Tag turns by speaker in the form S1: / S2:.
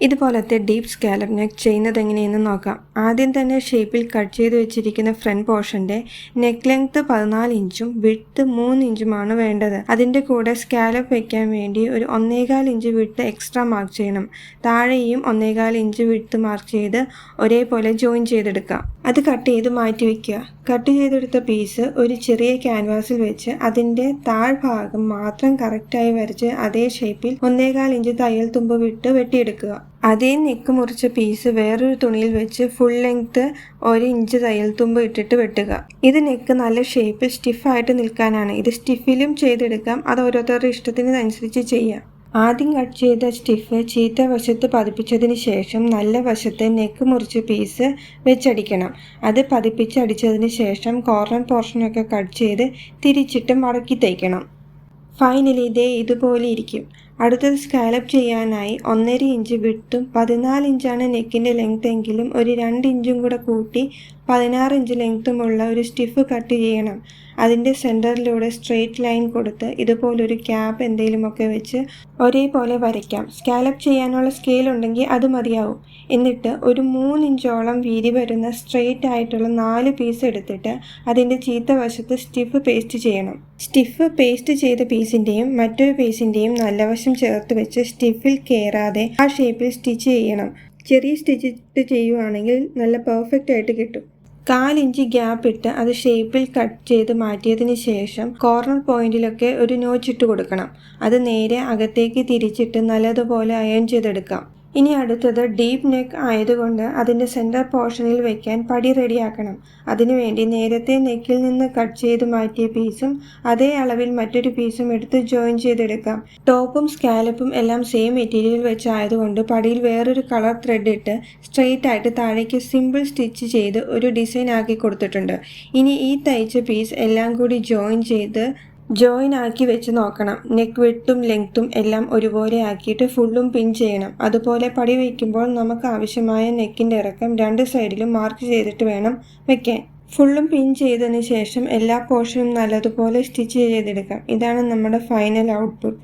S1: ഇതുപോലത്തെ deep scallop neck ചെയ്യുന്നത് എങ്ങനെയെന്ന് നോക്കാം. ആദ്യം തന്നെ ഷേപ്പിൽ കട്ട് ചെയ്ത് വെച്ചിരിക്കുന്ന ഫ്രണ്ട് പോർഷന്റെ നെക്ക് ലെങ്ത് 14 ഇഞ്ചും വിഡ്ത്ത് 3 ഇഞ്ചുമാണ് വേണ്ടത്. അതിന്റെ കൂടെ സ്കാലപ്പ് വെക്കാൻ വേണ്ടി ഒരു 1.25 ഇഞ്ച് വിഡ്ത്ത് എക്സ്ട്രാ മാർക്ക് ചെയ്യണം. താഴെയും 1.25 ഇഞ്ച് വിഡ്ത്ത് മാർക്ക് ചെയ്ത് ഒരേപോലെ ജോയിൻ ചെയ്തെടുക്കാം. അത് കട്ട് ചെയ്ത് മാറ്റി വെക്കുക. കട്ട് ചെയ്തെടുത്ത പീസ് ഒരു ചെറിയ ക്യാൻവാസിൽ വെച്ച് അതിന്റെ താഴ്ഭാഗം മാത്രം കറക്റ്റായി വരച്ച് അതേ ഷേപ്പിൽ 1.25 ഇഞ്ച് തയ്യൽ തുമ്പ് വിട്ട് വെട്ടിയെടുക്കുക. അതേ നെക്ക് മുറിച്ച പീസ് വേറൊരു തുണിയിൽ വെച്ച് ഫുൾ ലെങ്ത് 1 ഇഞ്ച് തയ്യൽ തുമ്പ് ഇട്ടിട്ട് വെട്ടുക. ഇത് നെക്ക് നല്ല ഷേപ്പിൽ സ്റ്റിഫായിട്ട് നിൽക്കാനാണ്. ഇത് സ്റ്റിഫിലും ചെയ്തെടുക്കാം. അത് ഓരോരുത്തരുടെ ഇഷ്ടത്തിനനുസരിച്ച് ചെയ്യാം. ആദ്യം കട്ട് ചെയ്ത സ്റ്റിഫ് ചീത്ത വശത്ത് പതിപ്പിച്ചതിന് ശേഷം നല്ല വശത്ത് നെക്ക് മുറിച്ച പീസ് വെച്ചടിക്കണം. അത് പതിപ്പിച്ചടിച്ചതിന് ശേഷം കോർണർ പോർഷനൊക്കെ കട്ട് ചെയ്ത് തിരിച്ചിട്ട് മടക്കി തയ്ക്കണം. ഫൈനലി ഇതുപോലെ ഇരിക്കും. അടുത്തത് സ്കാലപ്പ് ചെയ്യാനായി 1.5 ഇഞ്ച് വിഡ്ത്തും 14 ഇഞ്ചാണ് നെക്കിൻ്റെ ലെങ്ത് എങ്കിലും ഒരു 2 ഇഞ്ചും കൂടെ കൂട്ടി 16 ഇഞ്ച് ലെങ്ത്തുമുള്ള ഒരു സ്റ്റിഫ് കട്ട് ചെയ്യണം. അതിൻ്റെ സെൻറ്ററിലൂടെ സ്ട്രെയിറ്റ് ലൈൻ കൊടുത്ത് ഇതുപോലൊരു ക്യാപ്പ് എന്തെങ്കിലുമൊക്കെ വെച്ച് ഒരേപോലെ വരയ്ക്കാം. സ്കാലപ്പ് ചെയ്യാനുള്ള സ്കെയിൽ ഉണ്ടെങ്കിൽ അത് മതിയാവും. എന്നിട്ട് ഒരു 3 ഇഞ്ചോളം വീതി വരുന്ന സ്ട്രെയിറ്റ് ആയിട്ടുള്ള 4 പീസ് എടുത്തിട്ട് അതിൻ്റെ ചീത്ത വശത്ത് സ്റ്റിഫ് പേസ്റ്റ് ചെയ്യണം. സ്റ്റിഫ് പേസ്റ്റ് ചെയ്ത പീസിൻ്റെയും മറ്റൊരു പീസിൻ്റെയും നല്ല വശം ചേർത്ത് വെച്ച് സ്റ്റിഫിൽ കയറാതെ ആ ഷേപ്പിൽ സ്റ്റിച്ച് ചെയ്യണം. ചെറിയ സ്റ്റിച്ച് ഇട്ട് ചെയ്യുവാണെങ്കിൽ നല്ല പെർഫെക്റ്റ് ആയിട്ട് കിട്ടും. 1/4 ഇഞ്ച് ഗ്യാപ്പ് ഇട്ട് അത് ഷേപ്പിൽ കട്ട് ചെയ്ത് മാറ്റിയതിന് ശേഷം കോർണർ പോയിന്റിലൊക്കെ ഒരു നോച്ച് ഇട്ട് കൊടുക്കണം. അത് നേരെ അകത്തേക്ക് തിരിച്ചിട്ട് നല്ലതുപോലെ അയൺ ചെയ്തെടുക്കാം. ഇനി അടുത്തത് ഡീപ്പ് നെക്ക് ആയതുകൊണ്ട് അതിൻ്റെ സെൻറ്റർ പോർഷനിൽ വെക്കാൻ പടി റെഡിയാക്കണം. അതിനുവേണ്ടി നേരത്തെ നെക്കിൽ നിന്ന് കട്ട് ചെയ്ത് മാറ്റിയ പീസും അതേ അളവിൽ മറ്റൊരു പീസും എടുത്ത് ജോയിൻ ചെയ്തെടുക്കാം. ടോപ്പും സ്കാലപ്പും എല്ലാം സെയിം മെറ്റീരിയൽ വെച്ചായതുകൊണ്ട് പടിയിൽ വേറൊരു കളർ ത്രെഡ് ഇട്ട് സ്ട്രെയിറ്റ് ആയിട്ട് താഴേക്ക് സിമ്പിൾ സ്റ്റിച്ച് ചെയ്ത് ഒരു ഡിസൈൻ ആക്കി കൊടുത്തിട്ടുണ്ട്. ഇനി ഈ തയ്ച്ച പീസ് എല്ലാം കൂടി ജോയിൻ ആക്കി വെച്ച് നോക്കണം. നെക്ക് വിഡ്ത്തും ലെങ്ത്തും എല്ലാം ഒരുപോലെ ആക്കിയിട്ട് ഫുള്ളും പിൻ ചെയ്യണം. അതുപോലെ പടി വയ്ക്കുമ്പോൾ നമുക്ക് ആവശ്യമായ നെക്കിൻ്റെ ഇറക്കം 2 സൈഡിലും മാർക്ക് ചെയ്തിട്ട് വേണം വെക്കാൻ. ഫുള്ളും പിൻ ചെയ്തതിന് ശേഷം എല്ലാ പോർഷനും നല്ലതുപോലെ സ്റ്റിച്ച് ചെയ്തെടുക്കാം. ഇതാണ് നമ്മുടെ ഫൈനൽ ഔട്ട്പുട്ട്.